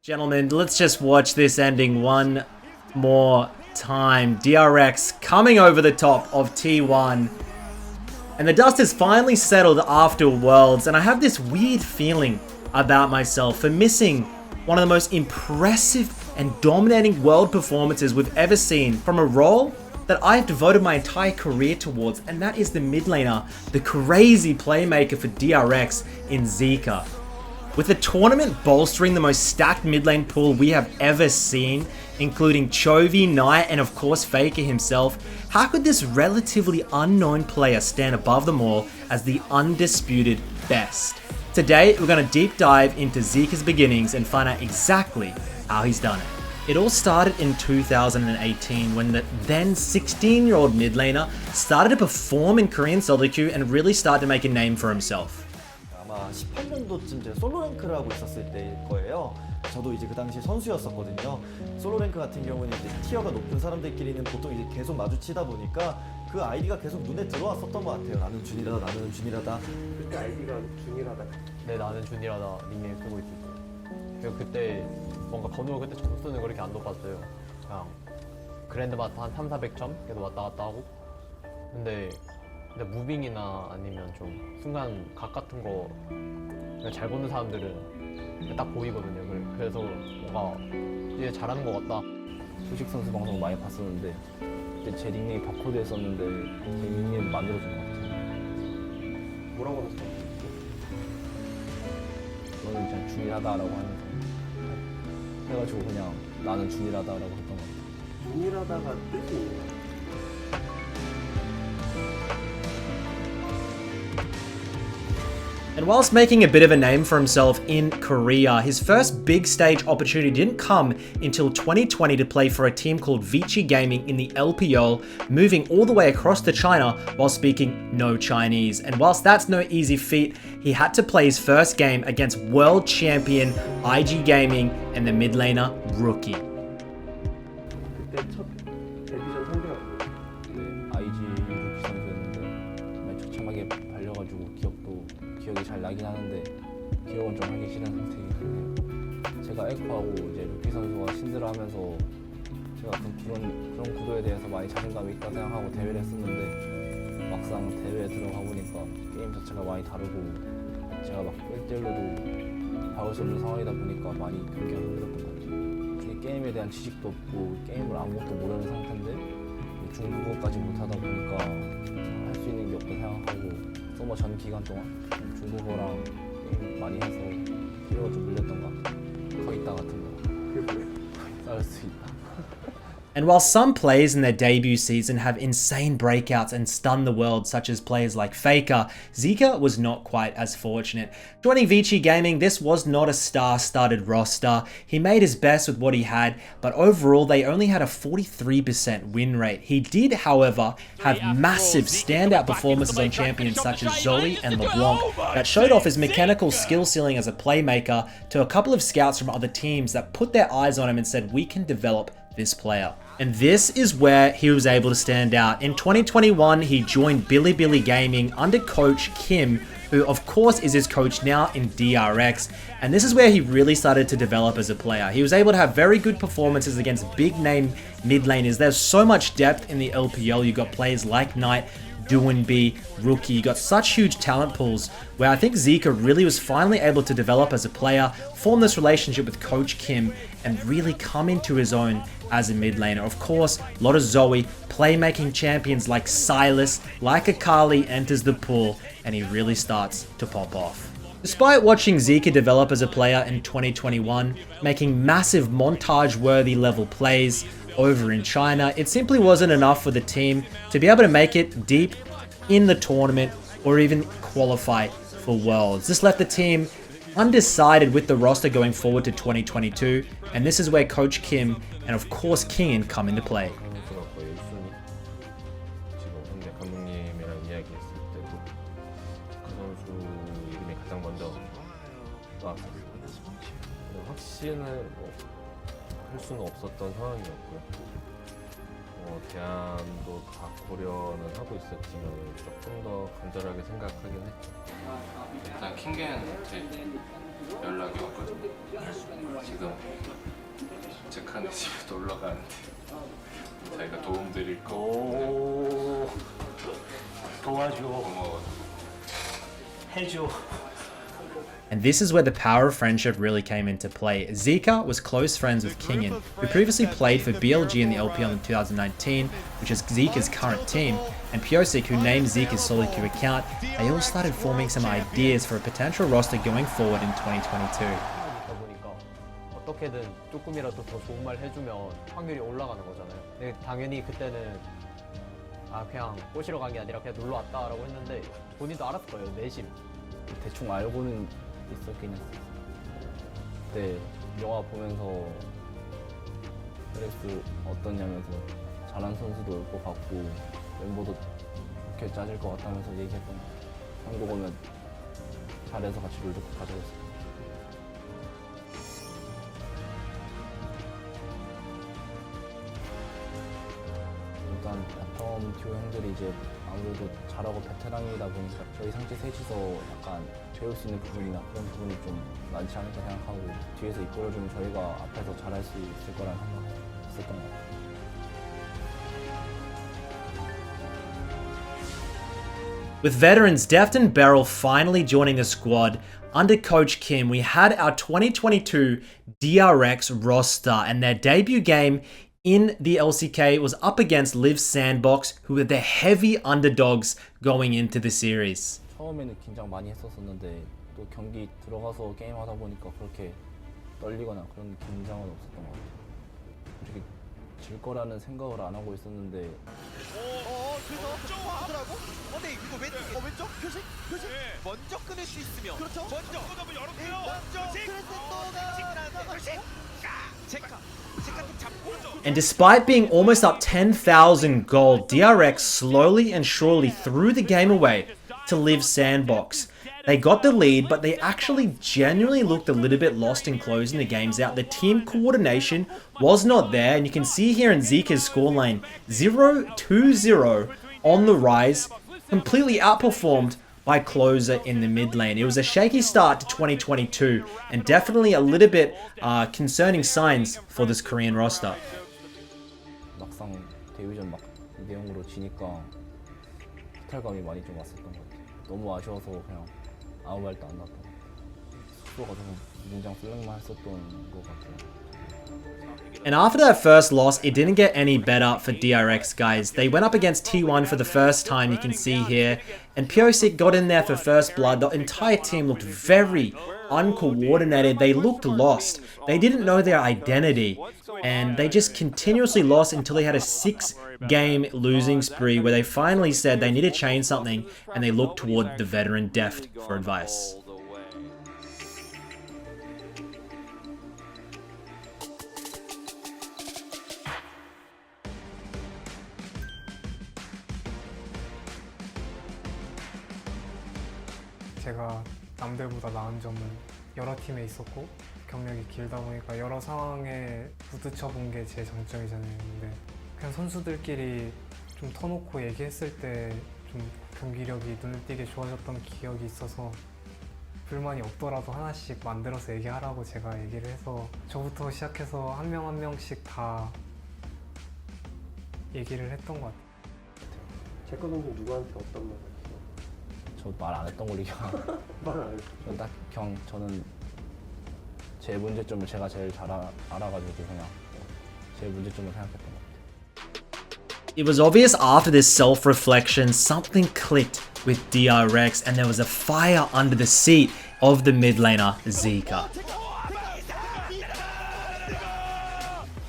Gentlemen, let's just watch this ending one more time. DRX coming over the top of T1. And the dust has finally settled after Worlds, and I have this weird feeling about myself for missing one of the most impressive and dominating world performances we've ever seen from a role that I've devoted my entire career towards, and that is the mid laner, the crazy playmaker for DRX in Zeka. With the tournament bolstering the most stacked mid lane pool we have ever seen, including Chovy, Knight, and of course Faker himself, how could this relatively unknown player stand above them all as the undisputed best? Today, we're going to deep dive into Zeka's beginnings and find out exactly how he's done it. It all started in 2018 when the then 16-year-old mid laner started to perform in Korean solo queue and really started to make a name for himself. 아마 18년도쯤 제가 솔로 랭크를 하고 있었을 때일 거예요. 저도 이제 그 당시 선수였었거든요. 솔로 랭크 같은 경우는 이제 티어가 높은 사람들끼리는 보통 이제 계속 마주치다 보니까 그 아이디가 계속 눈에 들어왔었던 것 같아요. 나는 준이라다, 나는 준이라다. 그때 아이디가 준이라다. 네, 나는 준이라다 닉네임 쓰고 있었어요. 그리고 그때 뭔가 건우가 그때 점수는 그렇게 안 높았어요. 그냥 그랜드마트 한 3,400점 계속 왔다 갔다 하고. 근데 무빙이나 아니면 좀 순간 각 같은 거 잘 보는 사람들은 딱 보이거든요. 그래서 뭔가 이제 잘하는 것 같다. 소식 선수 방송을 많이 봤었는데 그때 제 닉네임 바코드였었는데 제 닉네임 만들어준 것 같아요. 뭐라고 하셨어? 너는 그냥 준이라다라고 하면서 해가지고 그냥 나는 준이라다라고 했던 것 같아요. 준이라다가 뜻이 뭐야? And whilst making a bit of a name for himself in Korea, his first big stage opportunity didn't come until 2020 to play for a team called Vici Gaming in the LPL, moving all the way across to China while speaking no Chinese. And whilst that's no easy feat, he had to play his first game against world champion IG Gaming and the mid laner Rookie. 그때 첫 데뷔전 상대가 누구야? 네, IG 루키 선수였는데 정말 처참하게 발려가지고 기억이 잘 나긴 하는데 기억은 좀 하기 싫은 상태이긴 해요. 제가 에코하고 이제 루키 선수가 신드라 하면서 제가 그런 구도에 대해서 많이 자신감이 있다 생각하고 대회를 했었는데 막상 대회에 들어가 보니까 게임 자체가 많이 다르고 제가 막 1대1로도 박을 수 없는 상황이다 보니까 많이 경기가 힘들었던 것 같아요. 게임에 대한 지식도 없고 게임을 아무것도 모르는 상태인데 중국어까지 못하다 보니까 할 수 있는 게 없다 생각하고 서머 전 기간 동안 중국어랑 게임 많이 해서 필요가 좀 밀렸던 것 같아요. 거의 있다 같은 거. 그게 뭐야? 쌓을 수 있다. And while some players in their debut season have insane breakouts and stun the world, such as players like Faker, Zeka was not quite as fortunate. Joining Vici Gaming, this was not a star-studded roster. He made his best with what he had, but overall they only had a 43% win rate. He did, however, have massive standout performances on champions such as Zoe and LeBlanc that showed off his mechanical skill ceiling as a playmaker to a couple of scouts from other teams that put their eyes on him and said, we can develop this player. And this is where he was able to stand out. In 2021, he joined Bilibili Gaming under coach Kim, who of course is his coach now in DRX. And this is where he really started to develop as a player. He was able to have very good performances against big name mid laners. There's so much depth in the LPL. You got players like Knight, Doinb, Rookie. You got such huge talent pools where I think Zeka really was finally able to develop as a player, form this relationship with Coach Kim, and really come into his own as a mid laner. Of course, a lot of Zoe, playmaking champions like Silas, like Akali enters the pool, and he really starts to pop off. Despite watching Zeka develop as a player in 2021, making massive montage-worthy level plays over in China, it simply wasn't enough for the team to be able to make it deep in the tournament or even qualify for Worlds. This left the team undecided with the roster going forward to 2022, and this is where Coach Kim and of course King come into play. 지금 현재 감독님이랑 이야기했을 때도 그 선수 이름이 가장 먼저 나왔어요. 확신을 할 수는 없었던 상황이었고요. 대안도 다 고려는 하고 있었지만 조금 더 간절하게 생각하긴 했죠. 일단 킹겐 연락이 왔거든요. 지금 제카네 집에 놀러 가는데 자기가 도움 드릴 거 오 도와줘 고마워. 해줘. And this is where the power of friendship really came into play. Zeka was close friends with Kingin, who previously played for BLG in the LPL in 2019, which is Zeka's current team, and Piosik, who named Zeka's solo queue account. They all started forming some ideas for a potential roster going forward in 2022. 그러다 보니까 어떻게든 조금이라도 더 좋은 말 해주면 확률이 올라가는 거잖아요. 근데 당연히 그때는 그냥 꼬시러 간 게 아니라 그냥 놀러 왔다라고 했는데 본인도 알았을 거예요, 내심. 대충 알고는 있었긴 했어. 그때 영화 보면서 드렉스 어떠냐면서 잘한 선수도 올 것 같고 멤버도 좋게 짜질 것 같다면서 얘기했던 것 같아. 한국 오면 잘해서 같이 롤드컵 가자고 했어. 일단 바텀 듀오 형들이 이제 아무래도 잘하고 베테랑이다 보니까 저희 상체 셋이서 약간 배울 수 있는 부분이나 그런 부분이 좀 많지 않을까 생각하고 뒤에서 이끌어주면 저희가 앞에서 잘할 수 있을 거라는 생각이 있었던 것 같아요. With veterans Deft and Beryl finally joining the squad, under Coach Kim, we had our 2022 DRX roster, and their debut game in the LCK was up against Liv Sandbox, who were the heavy underdogs going into the series. 처음에는 긴장 많이 했었었는데 또 경기 들어가서 게임하다 보니까 그렇게 떨리거나 그런 긴장은 없었던 것 같아요. 솔직히 질 거라는 생각을 안 하고 있었는데 그래서 좀 하더라고? 근데 이거 왼쪽? 표식? 먼저 끊을 수 있으면 그렇죠? 먼저 제카 좀 잡고 And despite being almost up 10,000 gold, DRX slowly and surely threw the game away to Liv Sandbox. They got the lead, but they actually genuinely looked a little bit lost in closing the games out. The team coordination was not there, and you can see here in Zeka's scoreline, 0-2-0 on the rise, completely outperformed by Closer in the mid lane. It was a shaky start to 2022, and definitely a little bit concerning signs for this Korean roster. 막상 데뷔전 막 2대0으로 지니까 허탈감이 많이 좀 왔었던 것 같아요. 너무 아쉬워서 그냥 아무 말도 안 났던 스스로가 좀 긴장 플랭만 했었던 것 같아요. And after that first loss, it didn't get any better for DRX, guys. They went up against T1 for the first time, you can see here. And Piosik got in there for first blood. The entire team looked very uncoordinated. They looked lost. They didn't know their identity. And they just continuously lost until they had a 6-game losing spree where they finally said they need to change something, and they looked toward the veteran Deft for advice. 제가 남들보다 나은 점은 여러 팀에 있었고 경력이 길다 보니까 여러 상황에 부딪혀 본 게 제 장점이잖아요. 근데 그냥 선수들끼리 좀 터놓고 얘기했을 때 좀 경기력이 눈에 띄게 좋아졌던 기억이 있어서 불만이 없더라도 하나씩 만들어서 얘기하라고 제가 얘기를 해서 저부터 시작해서 한 명 한 명씩 다 얘기를 했던 것 같아요. 제카 선수 누구한테 어떤 말 했어? 저 말 안 했던 걸로 기억. 말 안 했어. 저는 제 문제점을 제가 제일 잘 알아가지고 그냥 제 문제점을 생각했던 것 같아요. It was obvious after this self-reflection, something clicked with DRX, and there was a fire under the seat of the mid laner, Zeka.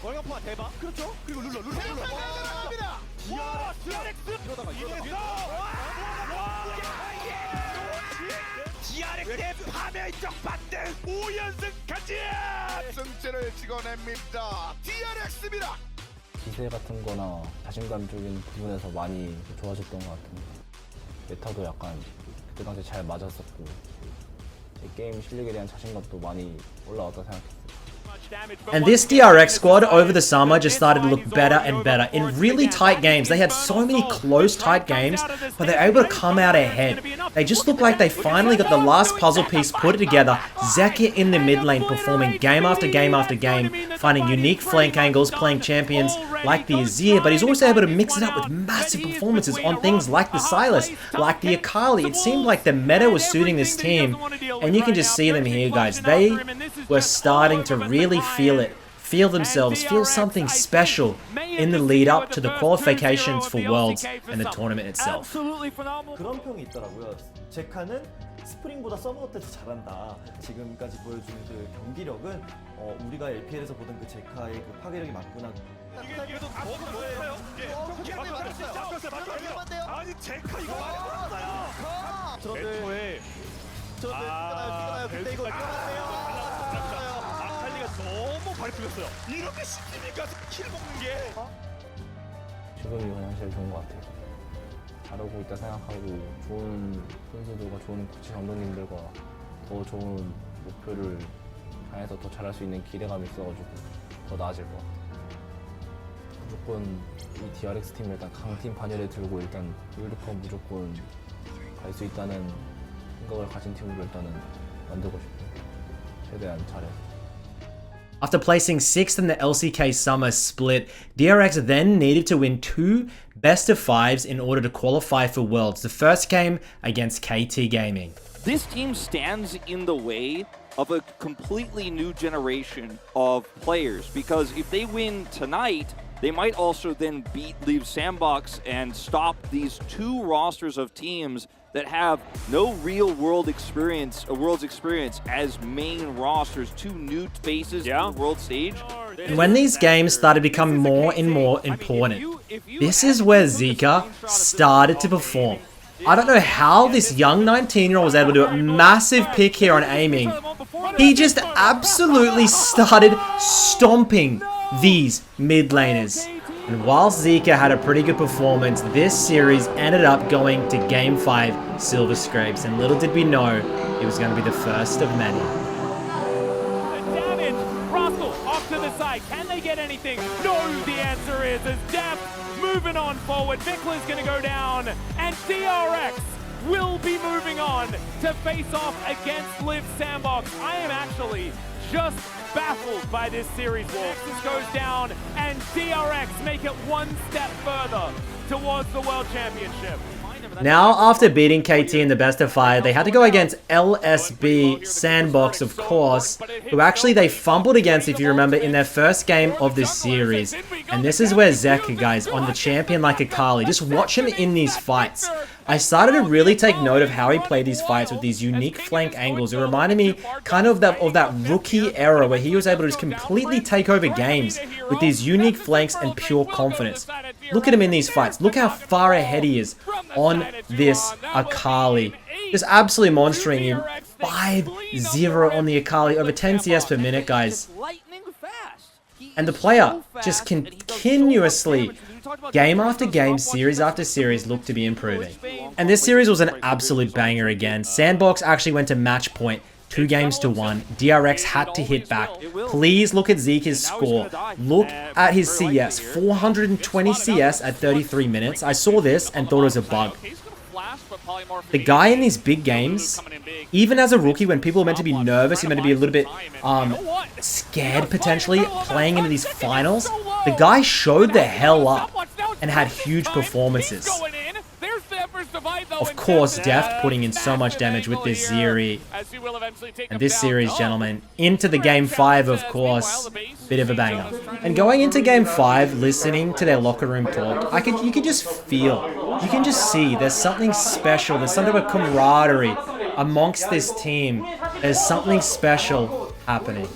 월간파 대박. 그렇죠? 그리고 룰러. DRX의 파멸적 반등 5연승 가자! 승체를 찍어냅니다. DRX입니다. 기세 같은 거나 자신감적인 부분에서 많이 좋아졌던 것 같은데 메타도 약간 그때 당시 잘 맞았었고 제 게임 실력에 대한 자신감도 많이 올라왔다 생각했어요. And this DRX squad over the summer just started to look better and better. In really tight games, they had so many close, tight games, but they're able to come out ahead. They just look like they finally got the last puzzle piece put together. Zeka in the mid lane performing game after game after game, finding unique flank angles, playing champions like the Azir, but he's also able to mix it up with massive performances on things like the Sylas, like the Akali. It seemed like the meta was suiting this team, and you can just see them here, guys. They were starting to really feel it, feel themselves, feel something special in the lead up to the qualifications for Worlds and the tournament itself. 그런 평이 있더라고요. 제카는 스프링보다 서머 때도 잘한다. 지금까지 보여주는 그 경기력은 우리가 LPL에서 보던 그 제카의 그 파괴력이 맞구나. 이게도 뭐예요? 경기력이 맞았어요. 아니 제카 이거 맞아요. 애초에 근데 이거 위험하네요. 아칼리가 너무 발이 풀렸어요. 이렇게 쉽습니까? 킬 먹는 게. 지금이 그냥 제일 좋은 것 같아요. 잘하고 있다 생각하고 좋은 선수들과 좋은 코치 감독님들과 더 좋은 목표를 향해서 더 잘할 수 있는 기대감이 있어가지고 더 나아질 것 같아요. 무조건 이 DRX 팀을 일단 강팀 반열에 들고 일단 월드컵 무조건 갈 수 있다는 생각을 가진 팀으로 일단은 만들고 싶어요. 최대한 잘해서. After placing 6th in the LCK Summer Split, DRX then needed to win 2 best-of-5s in order to qualify for Worlds. The first game against KT Gaming. This team stands in the way of a completely new generation of players, because if they win tonight, they might also then leave Sandbox and stop these 2 rosters of teams that have no real world's experience as main rosters, 2 new faces on the world stage. And when these games started becoming more and more important, this is where Zeka started to perform. I don't know how this young 19-year-old was able to do a massive pick here on aiming. He just absolutely started stomping these mid laners. And whilst Zeka had a pretty good performance, this series ended up going to Game 5 Silver Scrapes, and little did we know it was going to be the first of many. Damage! Russell off to the side. Can they get anything? No, the answer is Def moving on forward. Vikla's going to go down, and DRX will be moving on to face off against Liv Sandbox. I am actually just baffled by this series walk. This goes down, and DRX make it 1 step further towards the World Championship. Now, after beating KT in the best of 5, they had to go against LSB Sandbox, of course, who actually they fumbled against, if you remember, in their first game of this series. And this is where Zeka, guys, on the champion like Akali, just watch him in these fights. I started to really take note of how he played these fights with these unique flank angles. It reminded me kind of that rookie era where he was able to just completely take over games with these unique flanks and pure confidence. Look at him in these fights. Look how far ahead he is on this Akali. Just absolutely monstering him. 5-0 on the Akali, over 10 CS per minute, guys. And the player just continuously, game after game, series after series, looked to be improving. And this series was an absolute banger again. Sandbox actually went to match point, 2 games to 1. DRX had to hit back. Please look at Zeka's score. Look at his CS. 420 CS at 33 minutes. I saw this and thought it was a bug. The guy in these big games, even as a rookie, when people are meant to be nervous, you're meant to be a little bit scared potentially playing into these finals, the guy showed the hell up and had huge performances. Of course, Deft putting in so much damage with this Zeri. And this series, gentlemen, into the Game 5, of course, bit of a banger. And going into Game 5, listening to their locker room talk, you could just feel, you can just see there's something special, there's something of camaraderie amongst this team. There's something special happening.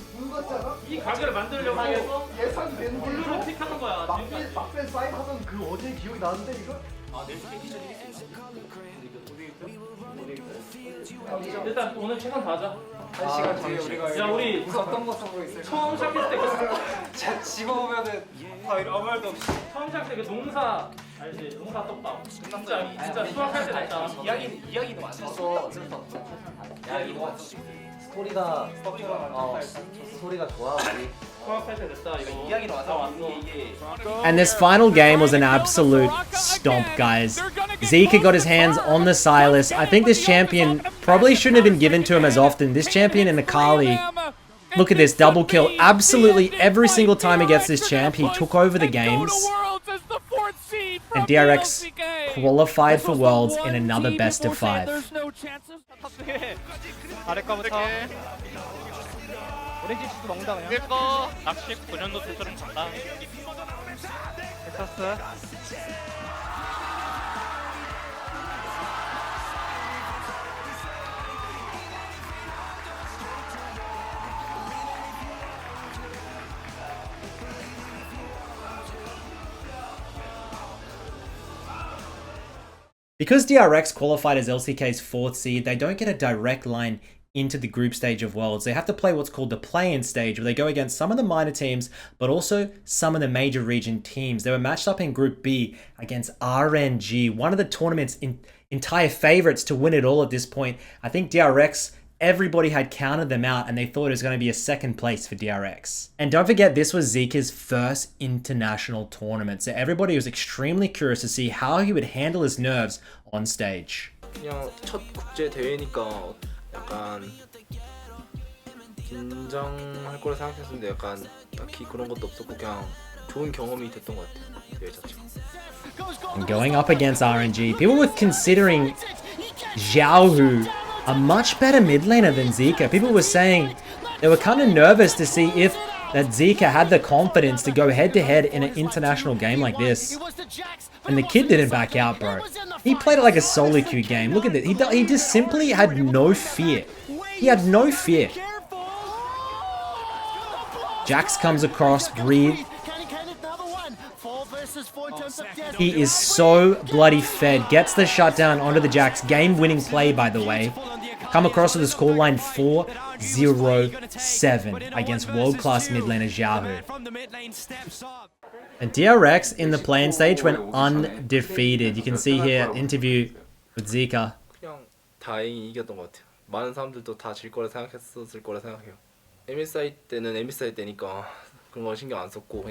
일단 오늘 최선 다하자. 1시간 뒤에 우리가 야 우리 무섭던 거 쓰고 있어요. 처음 시작했을 때 집어오면은 아무 말도 없이 처음 시작할 때 그 농사 알지? 농사 떡밥 진짜 수학할 때 됐잖아. 이야기도 많았어. 이야기도 많았어. 소리가 소리가 좋아 우리. And this final game was an absolute stomp, guys. Zeka got his hands on the Silas. I think this champion probably shouldn't have been given to him as often. This champion in Akali, look at this double kill. Absolutely every single time he gets this champ, he took over the games. And DRX qualified for Worlds in another best of 5. 오렌지 먹는다 그냥. 이거 낚시 9년도 투수를 간다. 텍사스. Because DRX qualified as LCK's 4th seed, they don't get a direct line into the group stage of Worlds. They have to play what's called the play-in stage, where they go against some of the minor teams, but also some of the major region teams. They were matched up in Group B against RNG, one of the tournament's entire favorites to win it all at this point. I think DRX, everybody had counted them out, and they thought it was going to be a 2nd place for DRX. And don't forget, this was Zeka's first international tournament, so everybody was extremely curious to see how he would handle his nerves on stage. 그냥 첫 국제 대회니까 약간 긴장할 거라 생각했었는데 약간 딱히 그런 것도 없었고 그냥 좋은 경험이 됐던 것 같아요. 대회 자체가. And going up against RNG, people were considering Xiaohu a much better mid laner than Zeka. People were saying they were kind of nervous to see if that Zeka had the confidence to go head to head in an international game like this. And the kid didn't back out, bro. He played it like a solo queue game. Look at this. He just simply had no fear. He had no fear. Jax comes across, breathe. He is so bloody fed. Gets the shutdown onto the Jax. Game-winning play, by the way. Come across with the scoreline 4-0-7 against world-class mid laner Xiaohu. And DRX in the play-in stage went undefeated. You can see here interview with Zeka. 그냥 다행히 이겼던 것 같아요. 많은 사람들도 다 질 거라 생각했었을 거라 생각해요. MSI 때는 MSI 때니까 그런 거 신경 안 썼고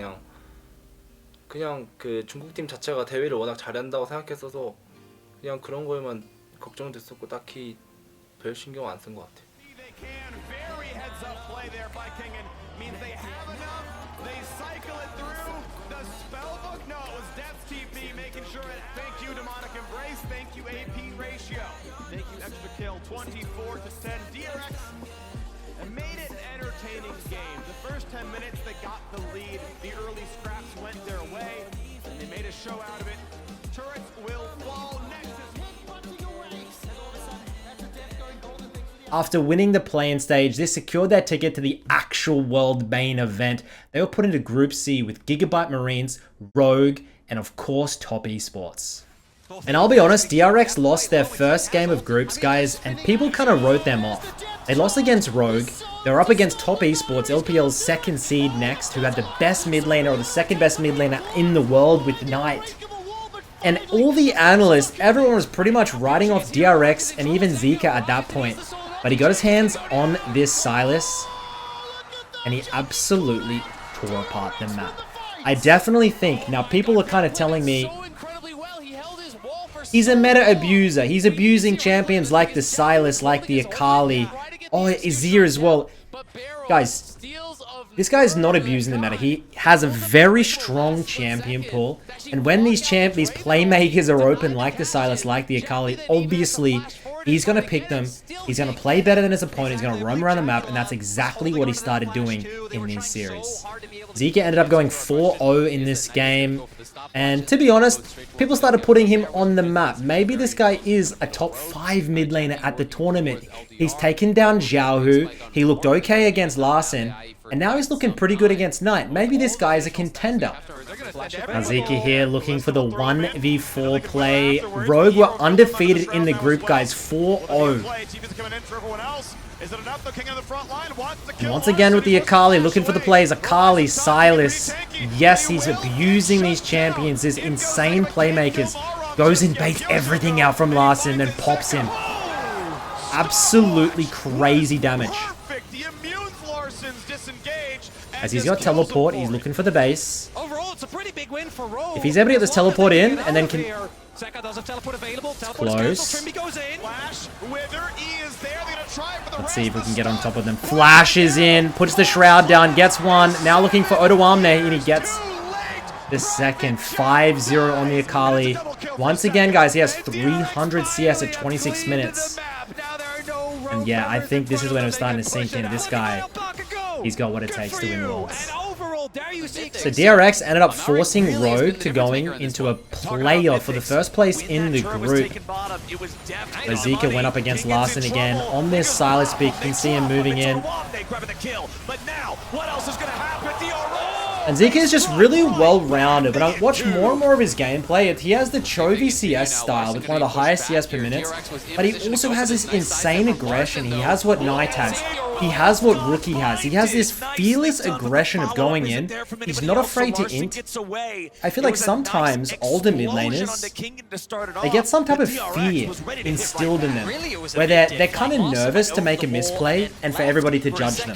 그냥 그 중국 팀 자체가 대회를 워낙 잘한다고 생각했어서 그냥 그런 거에만 걱정됐었고 딱히 별 신경 안 쓴 것 같아요. And made it an entertaining game. The first 10 minutes they got the lead. The early scraps went their way, and they made a show out of it. Turrets will fall next. After winning the play-in stage, this secured their ticket to the actual World main event. They were put into Group C with Gigabyte Marines, Rogue, and of course Top Esports. And I'll be honest, DRX lost their first game of groups, guys, and people kind of wrote them off. They lost against Rogue. They were up against Top Esports, LPL's 2nd seed next, who had the best mid laner or the 2nd best mid laner in the world with Knight. And all the analysts, everyone was pretty much writing off DRX and even Zeka at that point. But he got his hands on this Silas, and he absolutely tore apart the map. I definitely think, now people are kind of telling me, he's a meta abuser. He's abusing champions like the Silas, like the Akali. Oh, Azir as well. Guys, this guy's not abusing the meta. He has a very strong champion pool. And when these playmakers are open like the Silas, like the Akali, obviously he's going to pick them. He's going to play better than his opponent. He's going to roam around the map. And that's exactly what he started doing in this series. Zeka ended up going 4-0 in this game. And to be honest, people started putting him on the map. Maybe this guy is a top 5 mid laner at the tournament. He's taken down Xiaohu. He looked okay against Larson. And now he's looking pretty good against Knight. Maybe this guy is a contender. Now Zeka here looking for the 1v4 play. Rogue were undefeated in the group, guys. 4-0. And once again with the Akali, looking for the plays. Akali, Silas. Yes, he's abusing these champions. These insane playmakers. Goes and baits everything out from Larson and pops him. absolutely crazy damage. The immune Larson's disengaged. As he's got teleport, he's looking for the base. Overall, it's a pretty big win for Rogue. If he's able to get this teleport in, and then can... Zeka does a teleport available. Close. Trimby goes in. Flash, Wither, E is there. They're gonna try for the Let's see if we can get on top of them. Flashes in, puts the shroud down, gets one. Now looking for Odoamne, and he gets the second. 5-0 on the Akali. Once again, guys, he has 300 CS at 26 minutes. And yeah, I think this is when it was starting to sink in. This guy, he's got what it takes to win Worlds. So DRX ended up forcing Rogue to going into a playoff for the first place in the group. Where Zeka went up against Larson again. On this Silas pick, you can see him moving in. And Zeka is just really well-rounded. When I watch more and more of his gameplay, he has the Chovy CS style with one of the highest CS per minute, but he also has this insane aggression. He has what Knight has. He has what Rookie has. He has this fearless aggression of going in. He's not afraid to int. I feel like sometimes older mid laners, they get some type of fear instilled in them, where they're kind of nervous to make a misplay and for everybody to judge them.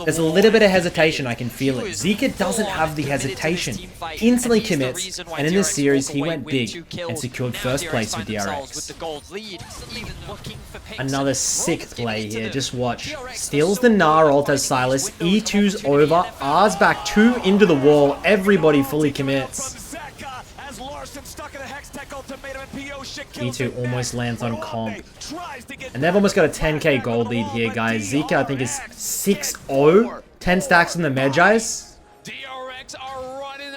There's a little bit of hesitation, I can feel it. Zeka doesn't have the hesitation. Instantly commits, and in this series, he went big and secured first place with DRX. Another sick play here, just watch. Steals the Gnar ult as Silas, E2's over, R's back 2 into the wall, everybody fully commits. E2 almost lands on comp. And they've almost got a 10k gold lead here, guys. Zeka, I think, is 6-0, 10 stacks from the Medjais.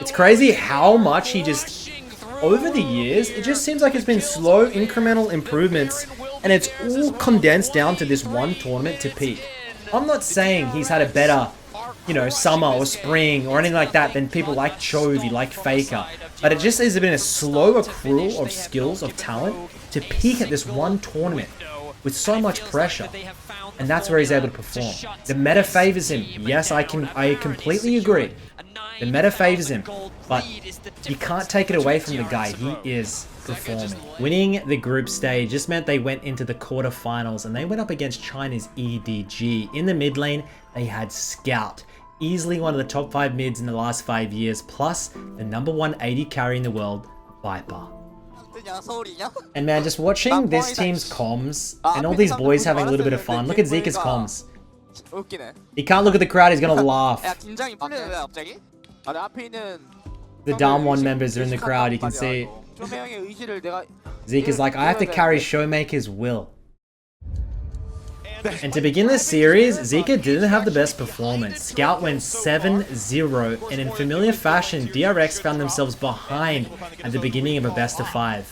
It's crazy how much he just, over the years, it just seems like it's been slow incremental improvements, and it's all condensed down to this one tournament to peak. I'm not saying he's had a better, you know, summer or spring or anything like that than people like Chovy, like Faker, but it just has been a slow accrual of skills, of talent, to peak at this one tournament with so much pressure. And that's where he's able to perform. The meta favors him. Yes, I completely agree. The meta favors him, but you can't take it away from the guy. He is performing. Winning the group stage just meant they went into the quarterfinals, and they went up against China's EDG. In the mid lane, they had Scout, easily one of the top 5 mids in the last 5 years, plus the #1 AD carry in the world, Viper. And man, just watching this team's comms, and all these boys having a little bit of fun. Look at Zeka's comms. He can't look at the crowd, he's gonna laugh. The Darm1 members are in the crowd, you can see. Zeka's like, I have to carry Showmaker's will. And to begin this series, Zeka didn't have the best performance. Scout went 7-0, and in familiar fashion, DRX found themselves behind at the beginning of a best of 5.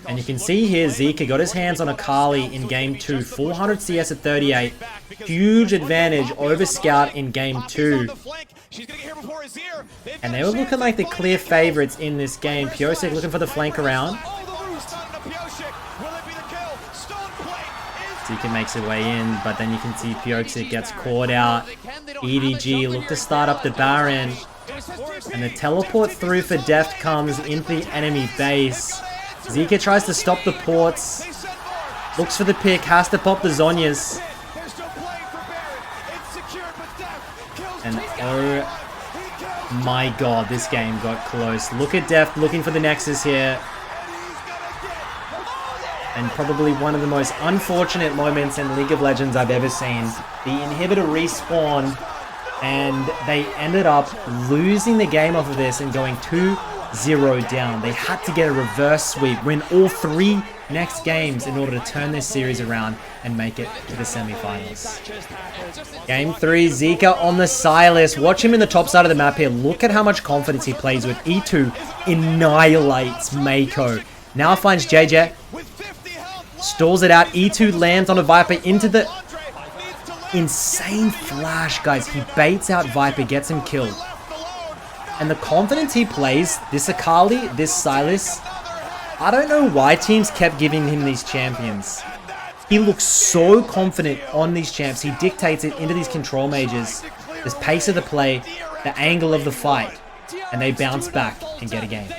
And you can see here, Zeka got his hands on Akali in Game 2, 400 CS at 38. Huge advantage over Scout in Game 2. And they were looking like the clear favorites in this game. Pyosik looking for the flank around. Zeka makes her way in, but then you can see Pyosik gets caught out. EDG look to start up the Baron. And the teleport through for Deft comes into the enemy base. Zeka tries to stop the ports. Looks for the pick, has to pop the Zhonya's. And oh my god, this game got close. Look at Deft looking for the Nexus here. And probably one of the most unfortunate moments in League of Legends I've ever seen. The inhibitor respawned, and they ended up losing the game off of this and going 2-0 down. They had to get a reverse sweep, win all 3 next games in order to turn this series around and make it to the semifinals. Game 3, Zeka on the Silas. Watch him in the top side of the map here. Look at how much confidence he plays with. E2 annihilates Mako. Now finds JJ. Stalls it out. E2 lands on a Viper into the insane flash, guys. He baits out Viper, gets him killed. And the confidence he plays, this Akali, this Silas, I don't know why teams kept giving him these champions. He looks so confident on these champs. He dictates it into these control mages. This pace of the play, the angle of the fight, and they bounce back and get a game.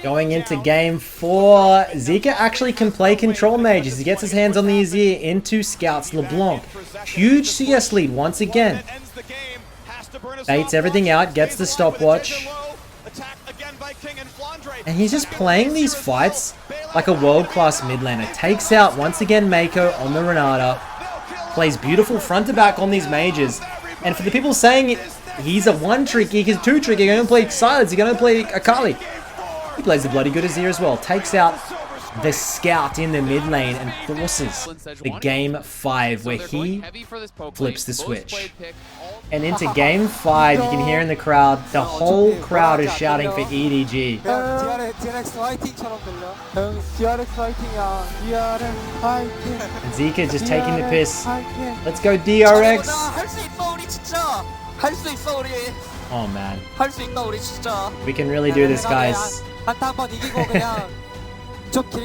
Going into game 4, Zeka actually can play control mages. He gets his hands on the Azir into Scouts LeBlanc. Huge CS lead once again. Baits everything out, gets the stopwatch. And he's just playing these fights like a world-class mid laner. Takes out once again Mako on the Renata. Plays beautiful front to back on these mages. And for the people saying he's a one-trick, he's a two-trick, he's going to play Silence, he's going to play Akali. He plays the bloody good Azir as well. Takes out the Scout in the mid lane and forces the game 5 where he flips the switch. And into game 5, you can hear in the crowd, the whole crowd is shouting for EDG. And Zeka just taking the piss. Let's go DRX. Oh man. We can really do this, guys. I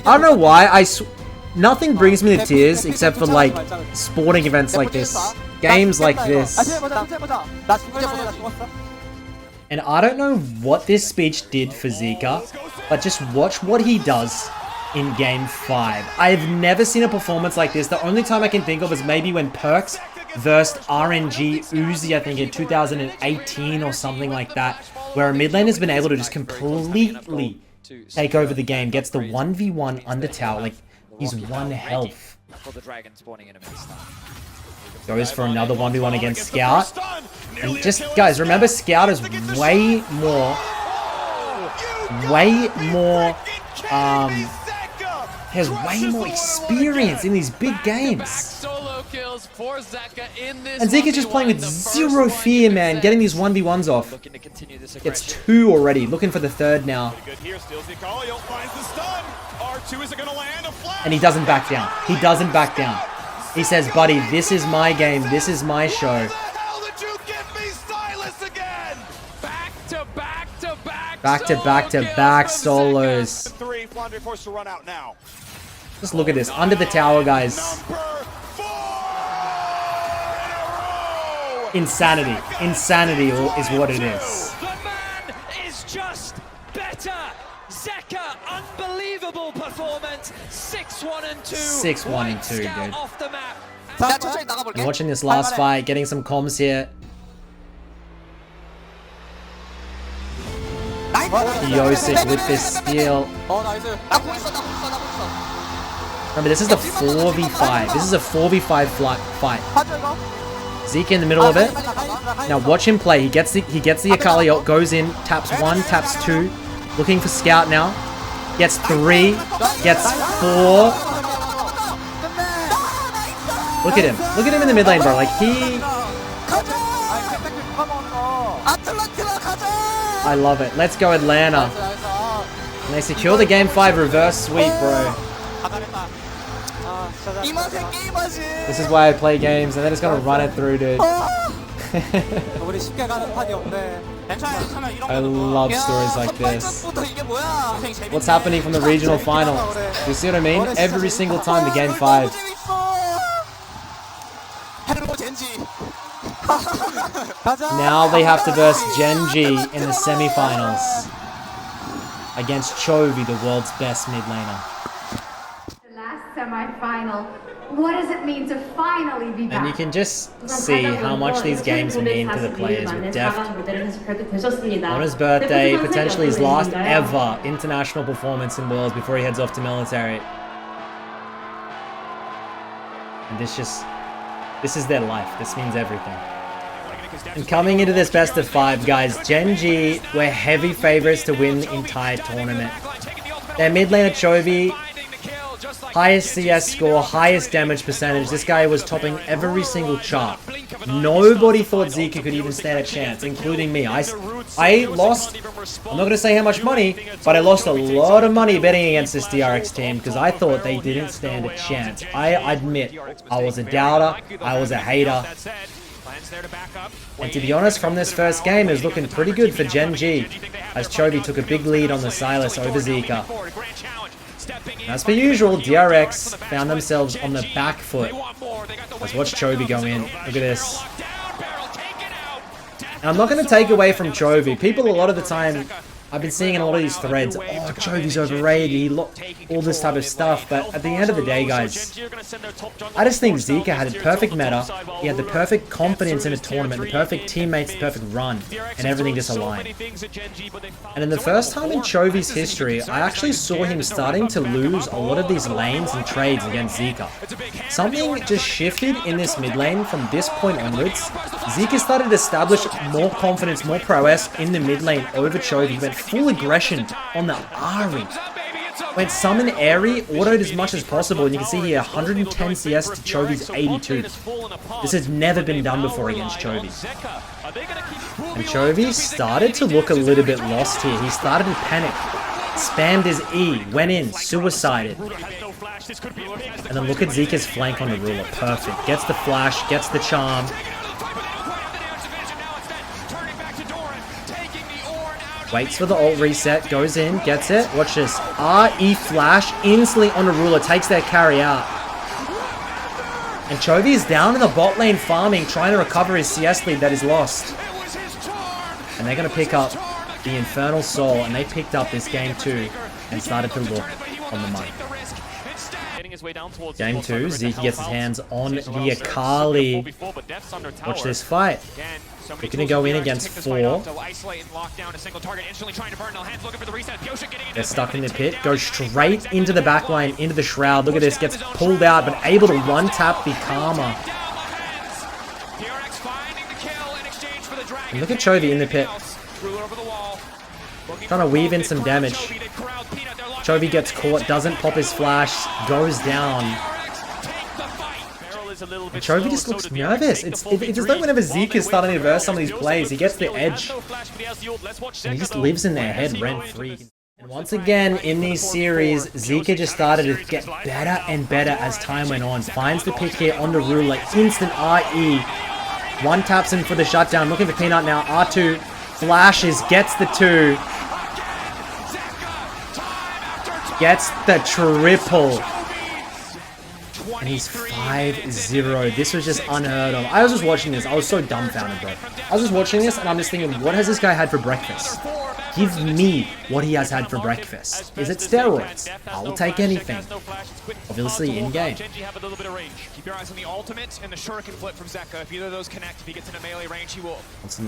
don't know why, nothing brings me to tears except for like sporting events like this. Games like this. And I don't know what this speech did for Zeka, but just watch what he does in game 5. I've never seen a performance like this. The only time I can think of is maybe when Perks versed RNG Uzi, I think in 2018 or something like that, where a mid lane has been able to just completely take over the game, gets the 1v1 under tower, like he's 1 health. Goes for another 1v1 against Scout. And just, guys, remember Scout is way more, has way more experience in these big games. And Zeka's just playing with zero fear, man, getting these 1v1s off. Gets 2 already, looking for the 3rd now. And he doesn't back down. He doesn't back down. He says, buddy, this is my game, this is my show. Back to back solos. Just look at this, under the tower, guys. Insanity. Insanity is what it is. The man is just better. Zeka, unbelievable performance. 6-1 and 2. 6-1 and 2, dude. Off the map. I'm watching this last fight, getting some comms here. Yosik with this steal. Remember, this is the 4v5. This is a 4v5 fight. Zeka in the middle of it. Now watch him play. He gets the Akali ult, goes in, taps 1, taps 2. Looking for Scout now. Gets 3, gets 4. Look at him. Look at him in the mid lane, bro. Like he... I love it. Let's go Atlanta. And they secure the game 5 reverse sweep, bro. This is why I play games, and they're just gonna run it through, dude. I love stories like this. What's happening from the regional finals? You see what I mean? Every single time the game 5. Now they have to verse Genji in the semifinals against Chovy, the world's best mid laner. The last semi-final. What does it mean to finally be back? And you can just see how much these games mean to the players with Deft. On his birthday, potentially his last ever international performance in Worlds before he heads off to military. And this is their life. This means everything. And coming into this best of 5, guys, Genji were heavy favorites to win the entire tournament. Their mid laner Chovy, highest CS score, highest damage percentage. This guy was topping every single chart. Nobody thought Zeka could even stand a chance, including me. I lost, I'm not going to say how much money, but I lost a lot of money betting against this DRX team because I thought they didn't stand a chance. I admit, I was a doubter, I was a hater. And to be honest, from this first game, it was looking pretty good for Genji, as Chovy took a big lead on the Sylas over Zeka. As per usual, DRX found themselves on the back foot. Let's watch Chovy go in. Look at this. And I'm not going to take away from Chovy. People a lot of the time I've been seeing in a lot of these threads, oh, Chovy's overrated, all this type of stuff, but at the end of the day, guys, I just think Zeka had the perfect meta, he had the perfect confidence in a tournament, the perfect teammates, the perfect run, and everything just aligned. And in the first time in Chovy's history, I actually saw him starting to lose a lot of these lanes and trades against Zeka. Something just shifted in this mid lane from this point onwards. Zeka started to establish more confidence, more prowess in the mid lane over Chovy. He went full aggression on the Ahri. Went summon Airy, autoed as much as possible, and you can see here 110 CS to Chovy's 82. This has never been done before against Chovy. And Chovy started to look a little bit lost here. He started to panic. Spammed his E, went in, suicided. And then look at Zeka's flank on the ruler. Perfect. Gets the flash, gets the charm. Waits for the ult reset, goes in, gets it. Watch this. RE flash, instantly on the ruler, takes their carry out. And Chovy is down in the bot lane farming, trying to recover his CS lead that is lost. And they're going to pick up the Infernal Soul, and they picked up this game 2 and started to look on the money. Game 2, Zeke gets his hands on the Akali. Watch this fight. Looking to go in against 4. They're stuck in the pit. Goes straight into the backline, into the Shroud. Look at this. Gets pulled out, but able to one-tap the Karma. And look at Chovy in the pit. Trying to weave in some damage. Chovy gets caught, doesn't pop his flash, goes down. And Chovy just looks nervous. It's just like whenever Zeke is starting to verse some of these plays, he gets the edge. And he just lives in their head rent-free. And once again, in these series, Zeka just started to get better and better as time went on. Finds the pick here on the ruler, instant RE. One taps in for the shutdown, looking for Peanut now. R2 flashes, gets the 2. Gets the triple. And he's 5-0. This was just unheard of. I was just watching this. I was so dumbfounded, bro. I was just watching this and I'm just thinking, what has this guy had for breakfast? Give me what he has had for breakfast. Is it steroids? I will take anything. Obviously, in-game. Keep your eyes on the ultimate and the shuriken flip from Zeka. If either of those connect, if he gets into melee range, he will.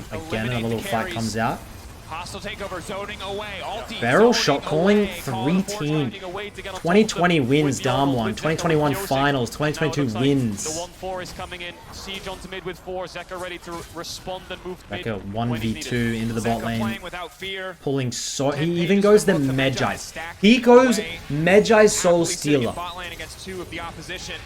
Again, another little fight comes out. Hostile takeover, zoning away. Barrel shot calling 3-team. 2020 wins Darm1. 2021 finals. 2022 wins. The 1-4 is coming in. Siege onto mid with 4. Zeka ready to respond and move mid. Zeka 1v2 into the bot lane. Pulling so he even goes the Magi. He goes Magi Soul Stealer. Bot lane against 2 of the opposition.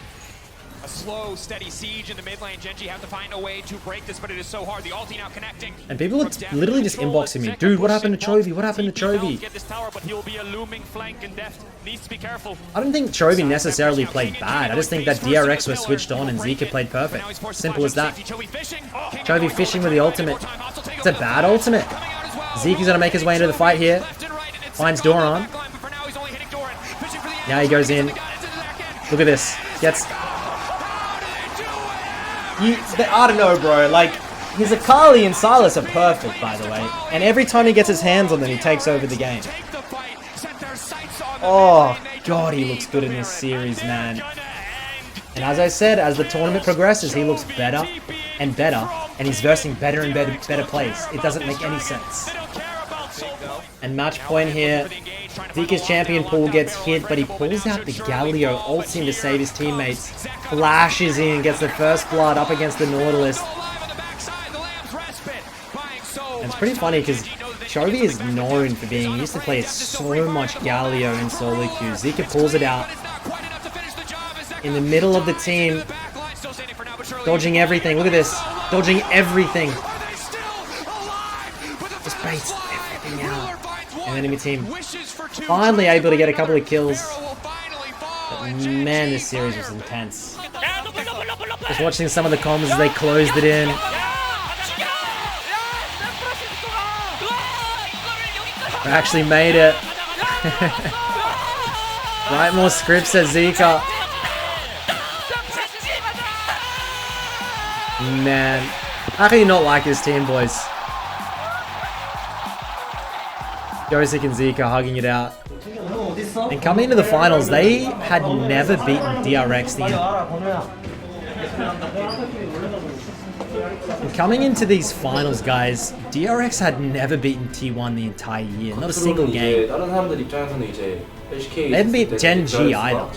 A slow, steady siege in the mid lane. Genji have to find a way to break this, but it is so hard. The ulti now connecting. And people are literally just inboxing me. Dude, what happened to Chovy? What happened to Chovy? I don't think Chovy necessarily played bad. I just think that DRX was switched on and Zeka played perfect. Simple as that. Chovy fishing with the ultimate. It's a bad ultimate. Zeka's gonna make his way into the fight here. Finds Doran. Now he goes in. Look at this. Gets... I don't know, bro. Like, his Akali and Sylas are perfect, by the way. And every time he gets his hands on them, he takes over the game. Oh, God, he looks good in this series, man. And as I said, as the tournament progresses, he looks better and better. And he's versing better and better plays. It doesn't make any sense. And match point here. Zeka's champion pool gets hit, but he pulls out the Galio, ults in to save his teammates, flashes in, gets the first blood up against the Nautilus. And it's pretty funny because Chovy is known for being, he used to play so much Galio in solo queues. Zeka pulls it out in the middle of the team, dodging everything. Look at this, dodging everything. Just baits everything out. And enemy team finally able to get a couple of kills. But man, this series was intense. Just watching some of the comms as they closed it in. We actually made it. Write more scripts, says Zeka. Man, how can you not like this team, boys? Josek and Zeka hugging it out. And coming into the finals, they had never beaten DRX And coming into these finals, guys, DRX had never beaten T1 the entire year. Not a single game. They haven't beat Gen G either.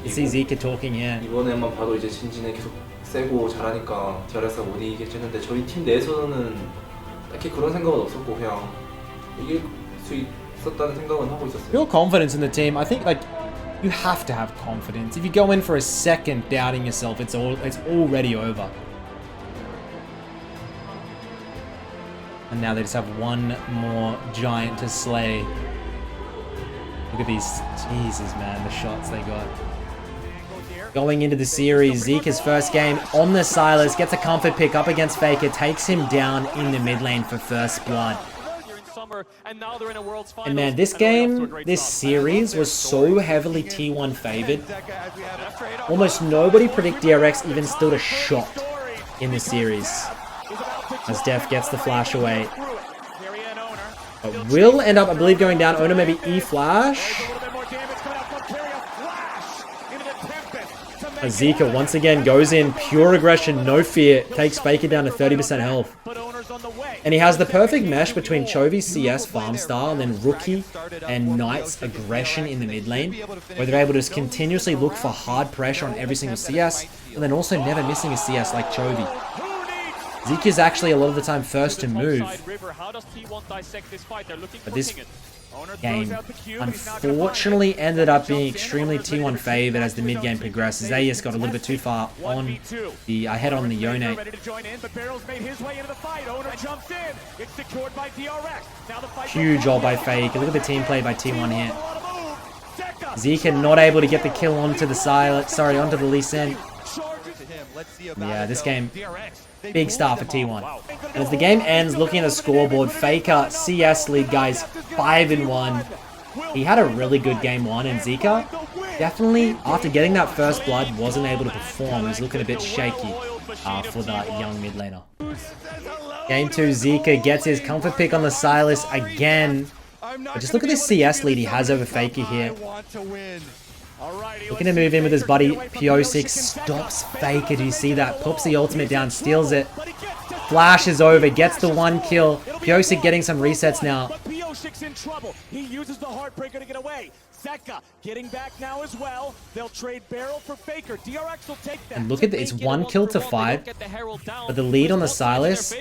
You see Zeka talking here. 이번에만 봐도 이제 진지는 계속 세고 잘하니까 DRX가 못 이기겠지 했는데 저희 팀 내에서는 딱히 그런 생각은 없었고 그냥 이길 수 있었다는 생각은 하고 있었어요. Real confidence in the team. I think like you have to have confidence. If you go in for a second doubting yourself, it's already over. And now they just have one more giant to slay. Look at these. Jesus, man, the shots they got. Going into the series, Zeka's first game on the Silas, gets a comfort pick up against Faker, takes him down in the mid lane for first blood. And man, this game, this series was so heavily T1 favored. Almost nobody predicted DRX even stood a shot in the series. As Def gets the flash away. But will end up, I believe, going down. Owner maybe E-flash. As Zeka once again goes in, pure aggression, no fear, takes Faker down to 30% health. And he has the perfect mesh between Chovy's CS farm style and then Rookie and Knight's aggression in the mid lane, where they're able to just continuously look for hard pressure on every single CS, and then also never missing a CS like Chovy. Zeka is actually a lot of the time first to move. But this game unfortunately ended up being extremely T1 favored as the mid game progresses. They just got a little bit too far on the ahead on the Yone. Huge ult by Fake. Look at the team play by T1 here. Zeka not able to get the kill onto the onto the Lee Sin. Yeah, this game, big start for T1. And as the game ends, looking at the scoreboard, Faker CS lead, guys, 5-1. He had a really good game one, and Zeka definitely, after getting that first blood, wasn't able to perform. He was looking a bit shaky for the young mid laner. Game 2, Zeka gets his comfort pick on the Silas again. But just look at this CS lead he has over Faker here. Looking to move in with his buddy. P06 stops Faker. Do you see that? Pops the ultimate down, steals it. Flashes over, gets the one kill. P06 getting some resets now. in trouble. He uses the Heartbreaker to get away. Zeka getting back now as well. They'll trade Barrel for Faker. DRX will take that. And look at it's 1 kill to 5, but the lead on the Silas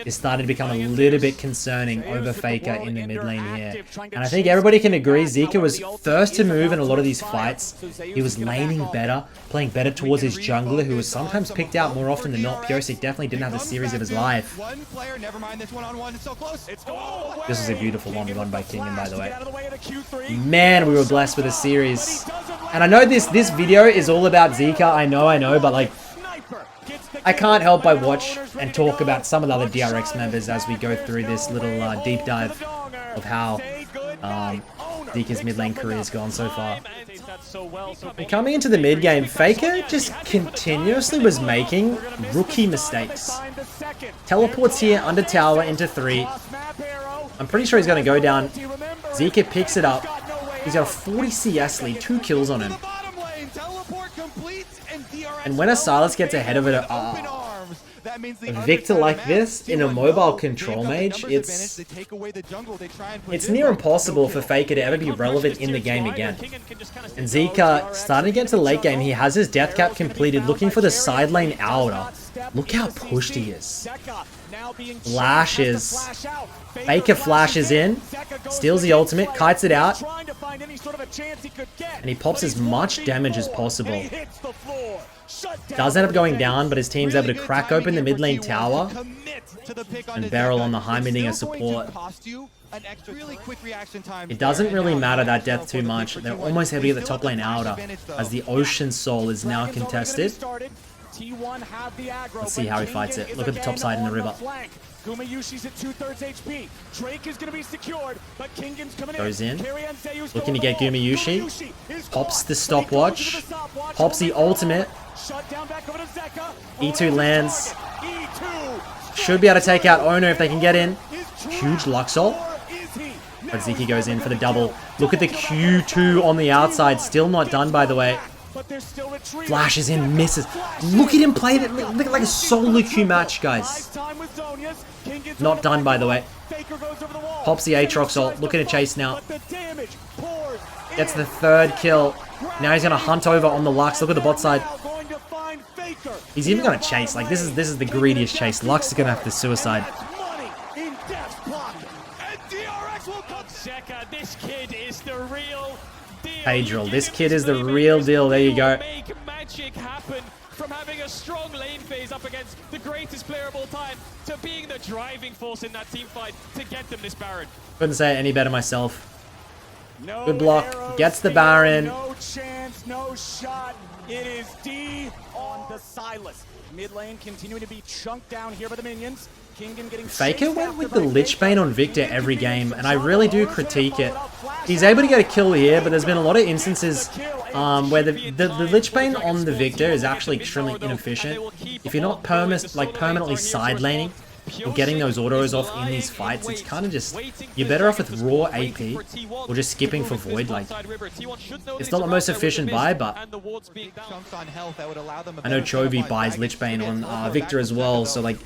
is starting to become a little bit concerning over Faker in the mid lane here. And I think everybody can agree Zeka was first to move in a lot of these fights. He was laning better, playing better towards his jungler, who was sometimes picked out more often than not. Pyosik definitely didn't have the series of his life. This was a beautiful 1v1 by Kingen, by the way. Man, we were blessed with a series. And I know this video is all about Zeka, I know, but like, I can't help but watch and talk about some of the other DRX members as we go through this little deep dive of how Zeka's mid lane career has gone so far. And coming into the mid game, Faker just continuously was making rookie mistakes. Teleports here under tower into 3. I'm pretty sure he's going to go down. Zeka picks it up. He's got a 40 CS lead, 2 kills on him. And when a Silas gets ahead of it, a Victor like this in a mobile control mage, it's near impossible for Faker to ever be relevant in the game again. And Zeka, starting to get to the late game, he has his death cap completed, looking for the side lane outer. Look how pushed he is. Flashes. Faker flashes in, steals the ultimate, kites it out, and he pops as much damage as possible. Does end up going down, but his team's able to crack open the mid lane tower, and Barrel on the high midding as support. It doesn't really matter that death too much. They're almost able to get the top lane outer, as the Ocean Soul is now contested. Let's see how he fights it. Look at the top side in the river. Gumayushi's at 2/3 HP. Drake is going to be secured, but Kingen's coming in. Goes in. Looking to get Gumayushi. Pops the stopwatch. Pops the ultimate. E2 lands. Should be able to take out Ono if they can get in. Huge Luxol. But Zeka goes in for the double. Look at the Q2 on the outside. Still not done, by the way. Flashes in, misses. Look at him play it. Look like a solo queue match, guys. Not done, by the way. Pops the Aatrox ult. Looking to chase now. Gets the third kill. Now he's going to hunt over on the Lux. Look at the bot side. He's even going to chase. Like, this is the greediest chase. Lux is going to have to suicide. Zeka, this kid is the real deal. Pedril, this kid is the real deal. There you go. Make magic happen from having a strong lane phase up against the greatest player of all time to being the driving force in that team fight to get them this Baron. Couldn't say it any better myself. Good block. Gets the Baron. No chance, no shot. It is D on the Silas. Mid lane continuing to be chunked down here by the minions. Faker went with the Lich Bane on Victor every game, and I really do critique it. He's able to get a kill here, but there's been a lot of instances where the Lich Bane on the Victor is actually extremely inefficient. If you're not permanently side laning or getting those autos off in these fights, it's kind of just, you're better off with raw AP or just skipping for Void. Like, it's not the most efficient buy, but I know Chovy buys Lich Bane on Victor as well, so like,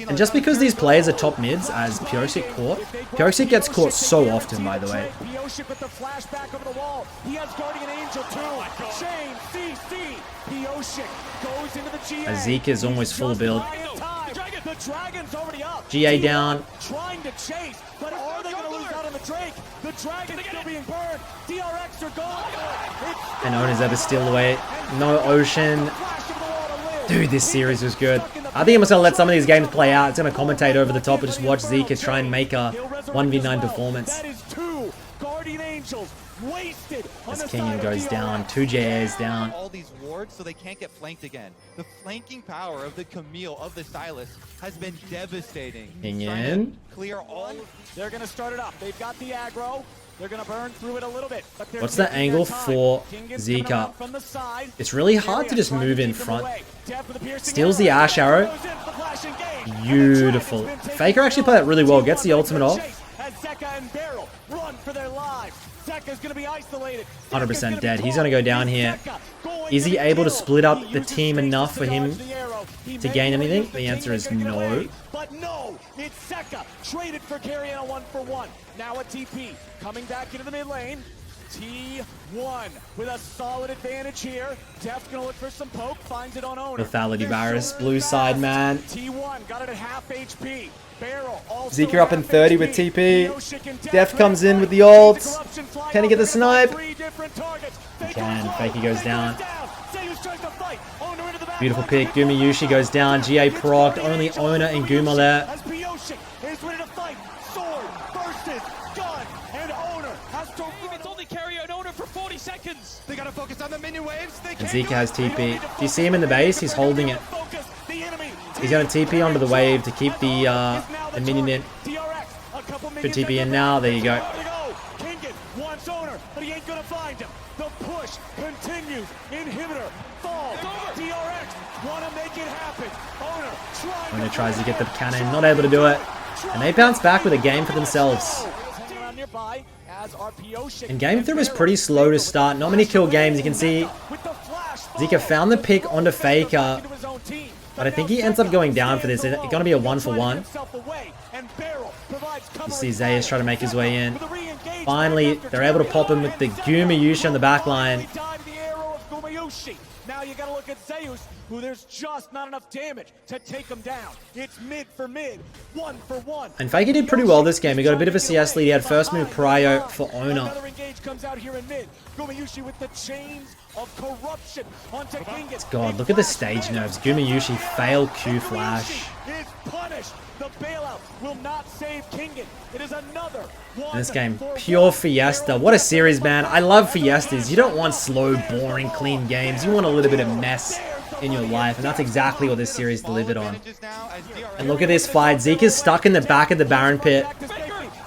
and just because these players are top mids, as Pyosik caught, Pyosik gets caught so often, by the way. Pyosik with the flashback over the wall. He has Guardian Angel too. Chain, CC. Pyosik goes into the GA. Zeka is almost full build. The Dragon's already up. GA down. Trying to chase, but are they going to lose out on the Drake? The Dragon's still being burned. DRX are gone. And Ona's ever steal away. No Ocean. Dude, this series was good. I think I'm just going to let some of these games play out. It's going to commentate over the top and just watch Zeka try and make a 1v9 performance. That is 2 Guardian Angels wasted. As Kenyon goes down, 2 JAs down. All these wards so they can't get flanked again. The flanking power of the Camille, of the Silas, has been devastating. Kenyon. Clear all. They're going to start it up. They've got the aggro. They're going to burn through it a little bit. What's the angle for Zeka? It's really hard to just move in front. Steals the Ash Arrow. Beautiful. Faker actually played that really well. Gets the ultimate off. 100% dead. He's going to go down here. Is he able to split up the team enough for him to gain anything? The answer is no. But no, it's Zeka traded for carry on a 1-for-1. Now a TP coming back into the mid lane. T1 with a solid advantage here. Deft's gonna look for some poke, finds it on Owner. Lethality Varus, blue side man. T1 got it at half HP. Barrel Zeka up in 30 with TP. Deft comes in with the ults. Can he get the snipe? He can. Fakey goes down. Beautiful pick. Gumi Yushi goes down. GA procced. Only Owner and Guma there. Seconds. They gotta focus on the minion waves. And Zeka has TP. Do you see him in the base? He's holding it. He's going to TP onto the wave to keep the minion in. Good TP in now. There you go. Kingan wants Owner, but he ain't gonna find him. The push continues. Inhibitor falls. DRX wanna make it happen. Owner tries to get the cannon. Not able to do it. And they bounce back with a game for themselves. And game 3 was pretty slow to start. Not many kill games. You can see Zeka found the pick onto Faker, but I think he ends up going down for this. It's going to be a 1-for-1. You see Zeus try to make his way in. Finally, they're able to pop him with the Guma Yushi on the back line. Now you gotta look at Zeus, who there's just not enough damage to take him down. It's mid for mid, 1-for-1. And Faker did pretty well this game. He got a bit of a CS lead. He had first move prio for Owner. Another engage comes out here in mid. Gumayushi with the chains of corruption onto Kingan. God, look at the stage nerves. Gumayushi fail Q flash. Is punished. The bailout will not save Kingan. It is another In this game, pure Fiesta. What a series, man. I love Fiestas. You don't want slow, boring, clean games. You want a little bit of mess in your life, and that's exactly what this series delivered on. And look at this fight. Zeka's stuck in the back of the Baron pit.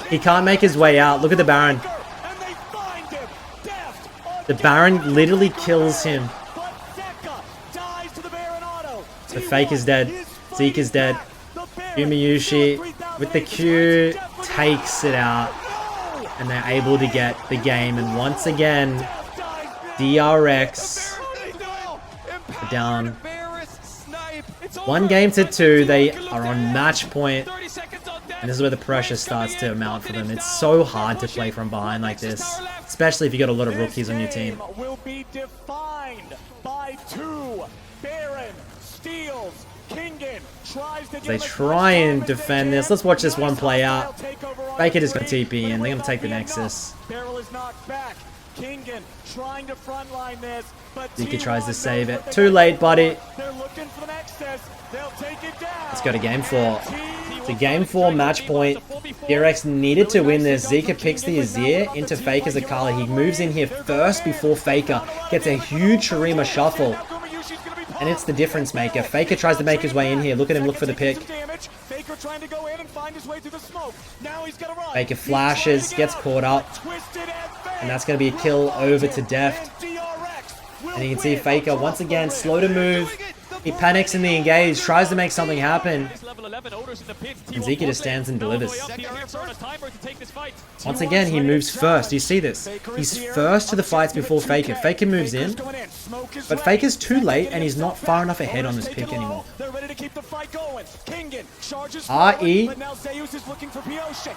He can't make his way out. Look at the Baron. The Baron literally kills him. The Fake is dead. Zeka's dead. Gumayushi with the Q takes it out. and they're able to get the game. And once again, DRX are down 1 game to 2. They are on match point, and this is where the pressure starts to mount for them. It's so hard to play from behind like this, especially if you got a lot of rookies on your team. Will be defined by 2. Baron steals. Kingen tries to They try and defend this. Let's watch this one play out. Faker just got TP and they're going to take the Nexus. Barrel is knocked back. Kingen trying to frontline this, but Zeka tries to save it. Too late, buddy. They're looking for the Nexus. They'll take it down. Let's go to game 4. It's a game 4 match point. DRX needed to win this. Zeka picks the Azir into Faker's Akali. He moves in here first before Faker gets a huge Shurima shuffle. And it's the difference maker. Faker tries to make his way in here. Look at him look for the pick. Faker trying to go in and find his way through the smoke. Now he's gonna run. Faker flashes, gets caught up. And that's going to be a kill over to Deft. And you can see Faker once again slow to move. He panics in the engage, tries to make something happen. And Zeka just stands and delivers. Once again, he moves first. You see this? He's first to the fights before Faker. Faker moves in, but Faker's too late and he's not far enough ahead on this pick anymore. RE.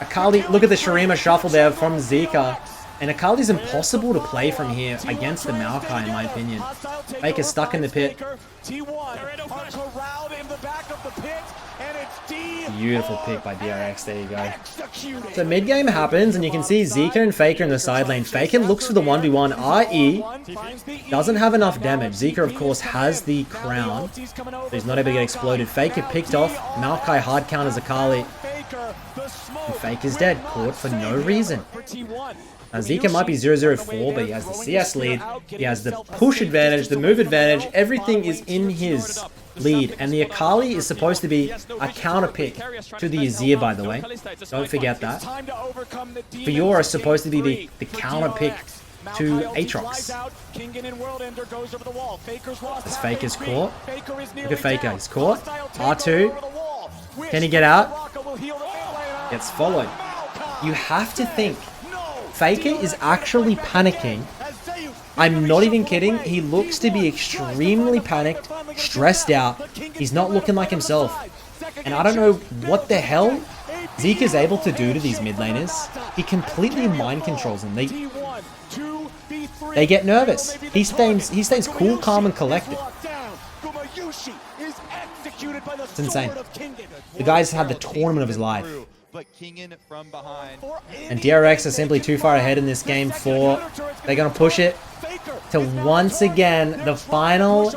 Akali, look at the Shurima shuffle there from Zeka. And Akali's impossible to play from here against the Maokai, in my opinion. Faker's stuck in the pit. Beautiful pick by DRX, there you go. So mid-game happens, and you can see Zeka and Faker in the side lane. Faker looks for the 1v1. RE doesn't have enough damage. Zeka, of course, has the crown, so he's not able to get exploded. Faker picked off. Maokai hard counters Akali. And Faker's dead, caught for no reason. Now Zeka might be 0-0-4, but he has the CS lead, he has the push advantage, the move advantage, everything is in his lead. And the Akali is supposed to be a counter pick to the Azir, by the way. Don't forget that. Fiora is supposed to be the counter pick to Aatrox. As Faker's caught. Look at Faker, he's caught. R2. Can he get out? Gets followed. You have to think. Faker is actually panicking. I'm not even kidding. He looks to be extremely panicked, stressed out. He's not looking like himself. And I don't know what the hell Zeka's able to do to these mid laners. He completely mind controls them. They get nervous. He stays cool, calm, and collected. It's insane. The guy's had the tournament of his life. And DRX are simply too far ahead in this game 4. They're going to push it to once again the final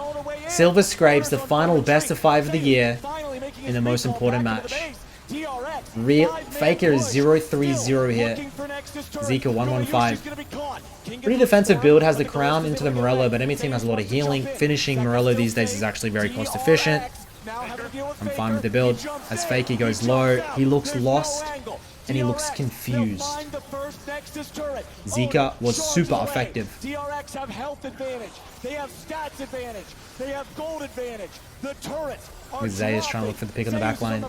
Silver Scrapes, the final best of 5 of the year in the most important match. Faker is 0-3-0 here. Zeka 1-1-5. Pretty defensive build, has the crown into the Morello, but any team has a lot of healing. Finishing Morello these days is actually very cost efficient. I'm fine with the build. As Faker goes low, he looks lost and he looks confused. Zeka was super effective. DRX have health advantage. They have stats advantage. They have gold advantage. The turrets are Zayas trying to look for the pick on the back line.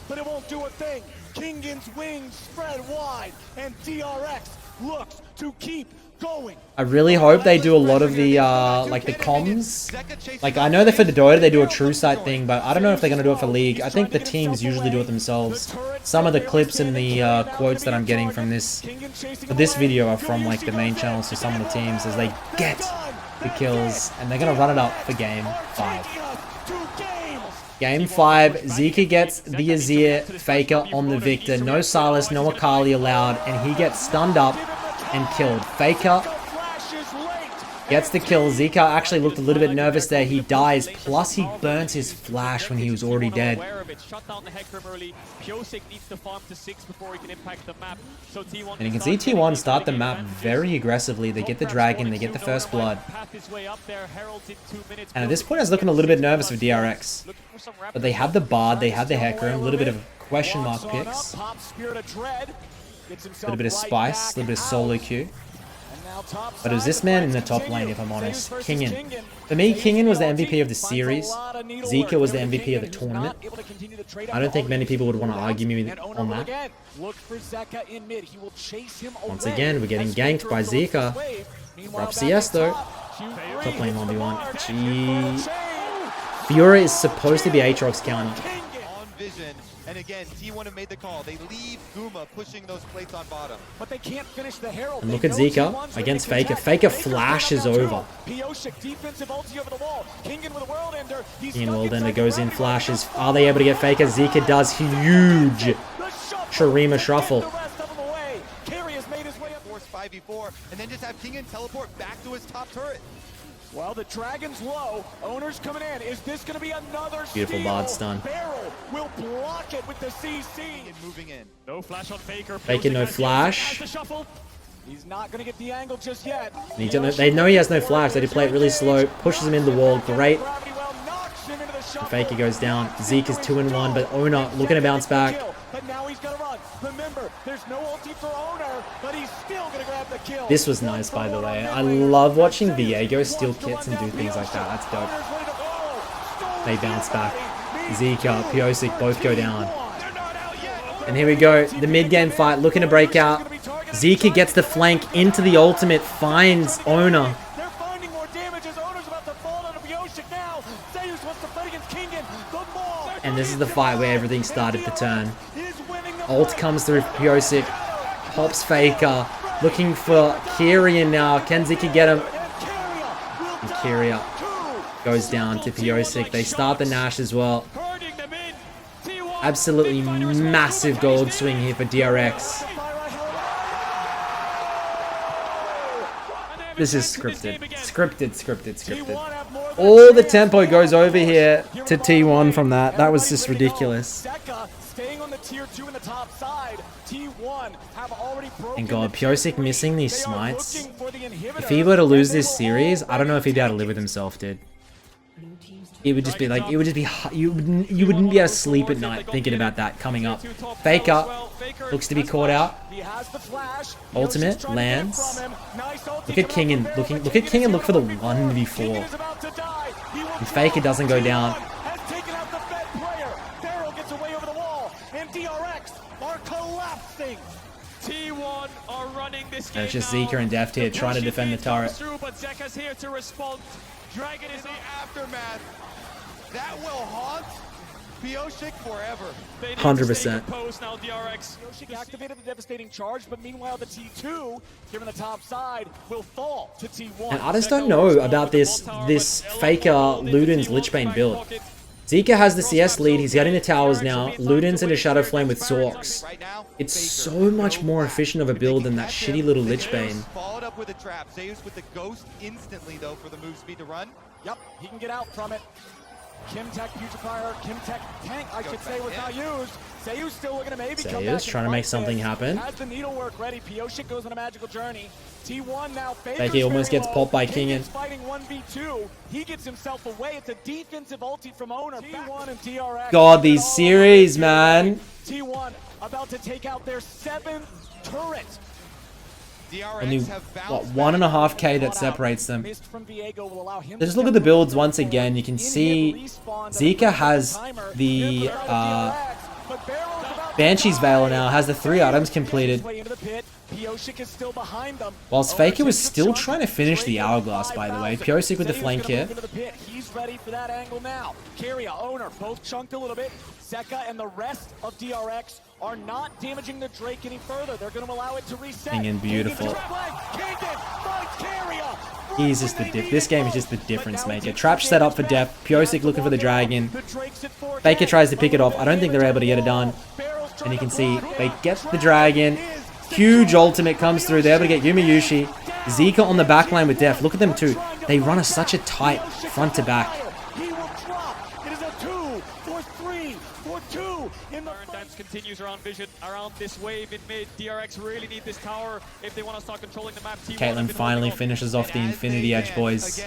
But it won't do a thing. Kingan's wings spread wide and DRX looks to keep going. I really hope they do a lot of the like the comms. Like I know that for the Dota they do a true sight thing, but I don't know if they're gonna do it for League. I think the teams usually do it themselves. Some of the clips and the quotes that I'm getting from this video are from like the main channels to some of the teams as they get the kills, and they're gonna run it up for game 5. Game 5, Zeka gets the Azir, Faker on the Victor. No Silas, no Akali allowed, and he gets stunned up and killed. Faker gets the kill. Zeka actually looked a little bit nervous there. He dies, plus he burns his flash when he was already dead. And you can see T1 start the map very aggressively. They get the dragon, they get the first blood. And at this point I was looking a little bit nervous for DRX. But they have the Bard, they have the Hecarim, a little bit of question mark picks. A little bit of Spice, a little bit of solo queue. But it was this man in the top lane, if I'm honest. Kingen. For me, Kingen was the MVP of the series. Zeka was the MVP of the tournament. I don't think many people would want to argue me on that. Once again, we're getting ganked by Zeka. Rough CS though. Top lane 1v1. Gee. Fiora is supposed to be Aatrox's counter. On vision. And again, T1 have made the call. They leave Guma pushing those plates on bottom. But they can't finish the Herald. And look at Zeka against Faker. Faker flashes over. Kingen World Ender goes in, flashes. Are they able to get Faker? Zeka does. Huge Shurima shuffle. Force 5v4, and then just have Kingen teleport back to his top turret. Well, the Dragon's low. Owner's coming in. Is this going to be another Beautiful bard stun. Barrel will block it with the CC. And moving in. No flash on Faker. Faker, no flash. He's not going to get the angle just yet. They know he has no flash. They play it really slow. Pushes him in the wall. Great. And Faker goes down. Zeke is 2-1, but Owner looking to bounce back. But now he's going to run. Remember, there's no ulti for Owner, but he's still going to grab the kill. This was nice, by the way. I love watching Viego steal kits and do things like that. That's dope. They bounce back. Zeka, Piosik both go down. And here we go. The mid-game fight looking to break out. Zeka gets the flank into the ultimate, finds Owner. They're finding more damage as Owner's about to fall out of Piosik now. Zeus wants to fight against Kingen. The ball. And this is the fight where everything started to turn. Ult comes through Piosik. Pops Faker. Looking for Kyrian now. Can Zeka get him? And Kyria goes down to Piosik. They start the Nash as well. Absolutely massive gold swing here for DRX. This is scripted. Scripted. All the tempo goes over here to T1 from that. That was just ridiculous. Staying on the tier 2 in the top side. T1 have already broken. And God, Piosik missing these smites. If he were to lose this series, I don't know if he'd be able to live with himself, dude. It would just be like, you wouldn't be able to sleep at night thinking about that coming up. Faker looks to be caught out. Ultimate lands. Look at Kingen look at Kingen look for the 1v4. And Faker doesn't go down. T1 are running this game. And it's just Zeka and Deft here trying to defend the turret. But Zeka's here to respond. Dragon is the aftermath. That will haunt Piosik forever. 100%. Piosik activated the devastating charge, but meanwhile the T2 here on the top side will fall to T1. And I just don't know about this Faker Luden's Lichbane build. Zeka has the CS lead, he's getting the towers now. Luden's into Shadow Flame with Sorks. It's so much more efficient of a build than that shitty little Lichbane. Followed up with a trap. Zeus with the ghost instantly though for the move speed to run. Yep, he can get out from it. Kimtech Putrefier, Kimtech Tank, I should say, was not used. Zeus still looking to maybe come back. Trying to make something happen. Has the needlework ready. Piosik goes on a magical journey. T1 now. Faker almost gets popped by Kingen. Fighting 1v2. He gets himself away. It's a defensive ulti from Owner. T1 and DRX. God, these series, man. T1 about to take out their 7th turret. Only, what, 1.5k that separates them. Just look at the builds once again. You can see Zeka has the Banshee's Veil now, has the 3 items completed. Whilst Faker was still trying to finish the Hourglass, by the way. Piosik with the flank here. He's ready for that angle now. Kyria, Owner, both chunked a little bit. Zeka and the rest of DRX are not damaging the Drake any further. They're going to allow it to reset. Kingen, beautiful. He's just the this game is just the difference maker. Trap set up for Def. Piosik looking for the dragon. Faker tries to pick it off. I don't think they're able to get it done. And you can see they get the dragon. Huge ultimate comes through. They're able to get Yumayushi. Zeka on the backline with Def. Look at them too. They run such a tight front to back. Continues around Vision, around this wave in mid. DRX really need this tower if they want to start controlling the map. Caitlyn finally finishes off the Infinity Edge, boys.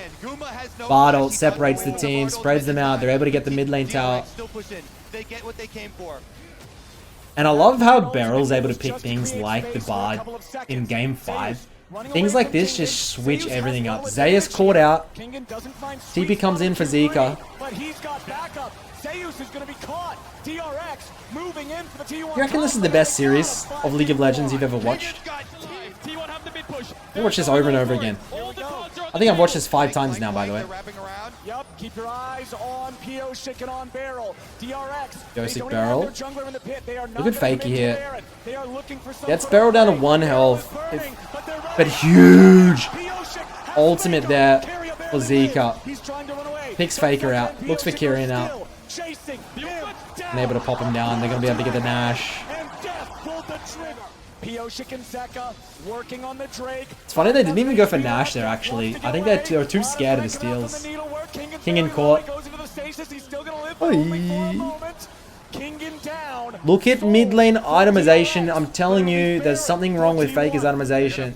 Bard ult separates the team, spreads them out. They're able to get the mid lane tower. They get what they came for. And I love how Beryl's able to pick things like the Bard in Game 5. Things like this just switch everything up. Zeus caught out. TP comes in for Zeka. But he's got backup. Zeus is going to be caught. DRX moving in for the T1. You reckon this is the best series of League of Legends you've ever watched? I watch this over and over again. I think I've watched this 5 times now, by the way. Yep, keep your eyes on Pyosik and on Barrel. DRX. Pyosik Barrel. Look at Fakey here. Gets Barrel down to 1 health. But huge ultimate there for Zeka. Picks Faker out. Looks for Kyrian out. And able to pop him down. They're going to be able to get the Nash. Pyosik and Zeka working on the Drake. It's funny they didn't even go for Nash there, actually. I think they were too scared of the steals. King in court. Look at mid lane itemization. I'm telling you, there's something wrong with Faker's itemization.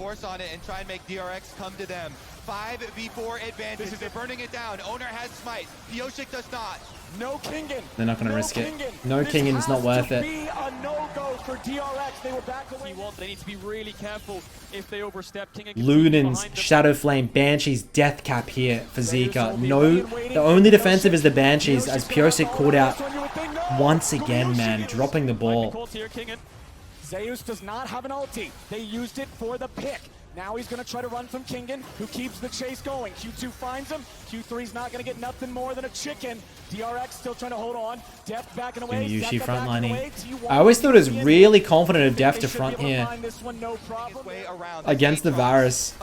5v4 advantage. They're burning it down. Owner has smite. Pyosik does not. No Kingen. They're not going to risk it. No Kingen's not worth it. A no-go for DRX. They were back away. They need to be really careful if they overstep. Lunens, Shadow Flame, Banshees, Death Cap here for Zeka. No, the only defensive is the Banshees as Pyosik called out once again, man, dropping the ball. Zeus does not have an ulti. They used it for the pick. Now he's going to try to run from Kingen, who keeps the chase going. Q2 finds him. Q3's not going to get nothing more than a chicken. DRX still trying to hold on. Deft backing away. Yushi frontlining. I always thought it was really confident of Deft to front here against the Varus.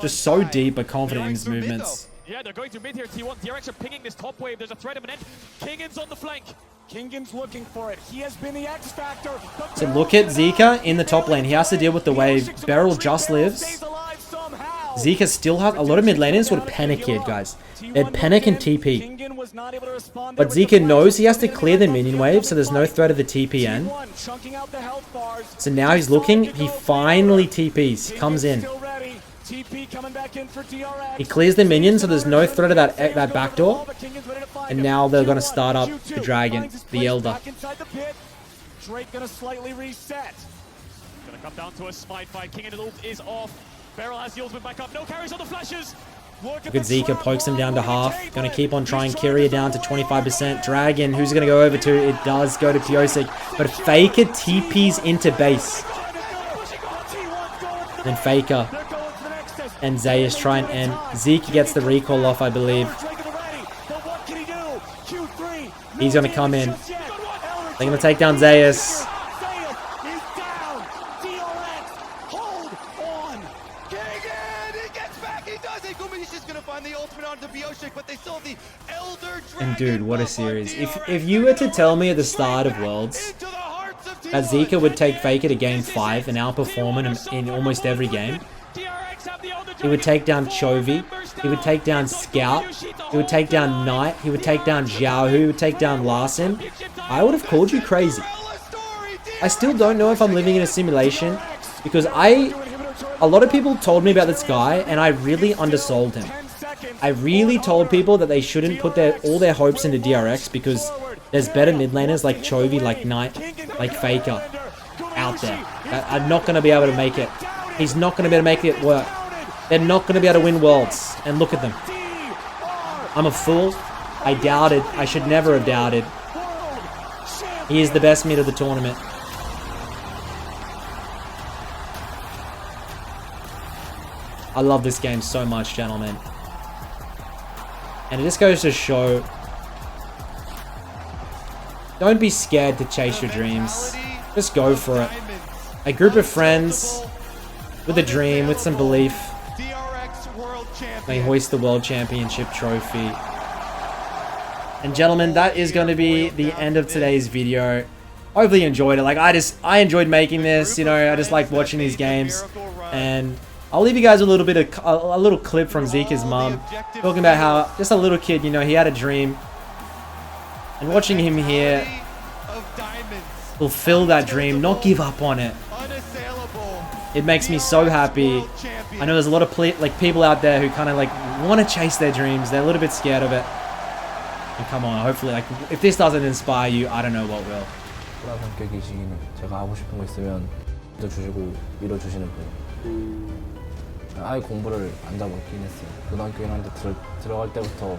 Just so deep but confident in his movements. Yeah, they're going to mid here. T1, DRX are pinging this top wave. There's a threat imminent. Kingen's on the flank. Kingen's looking for it. He has been the X factor. So look at Zeka in the top lane. He has to deal with the wave. Beryl just lives. Zeka still has a lot of mid laners would panic here, guys. They'd panic and TP. But Zeka knows he has to clear the minion wave, so there's no threat of the TP end. So now he's looking. He finally TPs. Comes in. He clears the minion, so there's no threat of that backdoor. And now they're going to start up the dragon, the Elder. Drake going to slightly reset. Going to come down to a smite fight. King and ult is off. Beryl has the ultimate back up. No carries on the flashes. Look at Zeka, pokes him down to half. Going to keep on trying. Kyria down to 25%. Dragon, who's going to go over to? It does go to Pyosik. But Faker TPs into base. Then Faker and Zeus try and end. Zeke gets the recall off, I believe. He's going to come in. They're going to take down Zeus. And dude, what a series. If you were to tell me at the start of Worlds that Zeka would take Faker to game 5 and outperform him in almost every game, he would take down Chovy, he would take down Scout, he would take down Knight, he would take down Xiao, he would take down Larson, I would have called you crazy. I still don't know if I'm living in a simulation because a lot of people told me about this guy and I really undersold him. I really told people that they shouldn't put all their hopes into DRX because there's better mid laners like Chovy, like Knight, like Faker out there that are not going to be able to make it. He's not going to be able to make it work. They're not going to be able to win Worlds. And look at them. I'm a fool. I doubted. I should never have doubted. He is the best mid of the tournament. I love this game so much, gentlemen. And it just goes to show, don't be scared to chase your dreams. Just go for it. A group of friends with a dream, with some belief. They hoist the World Championship trophy. And gentlemen, that is going to be the end of today's video. Hopefully you enjoyed it. Like I enjoyed making this, you know, I just like watching these games. And I'll leave you guys a little bit of a little clip from Zeka's mom talking about how just a little kid, you know, he had a dream. And watching him here fulfill that dream, not give up on it. It makes me so happy. I know there's a lot of people out there who kind of like want to chase their dreams. They're a little bit scared of it. And come on, hopefully, like if this doesn't inspire you, I don't know what will. 쿨한 성격이시기는 제가 하고 싶은 거 있으면 믿어주시고 밀어주시는 분. 아예 공부를 안 잡았긴 했어요. 고등학교 1학년 때 들어갈 때부터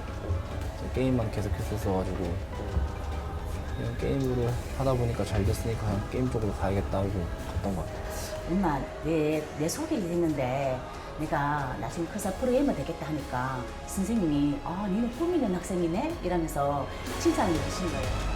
게임만 계속 했었어가지고 그냥 게임으로 하다 보니까 잘 됐으니까 그냥 게임 쪽으로 가야겠다 하고 갔던 것 같아요. 엄마, 내 소개를 했는데 내가 나중에 커서 프로게이머 되겠다 하니까 선생님이 니는 꿈 있는 학생이네? 이러면서 칭찬을 해주신 거예요.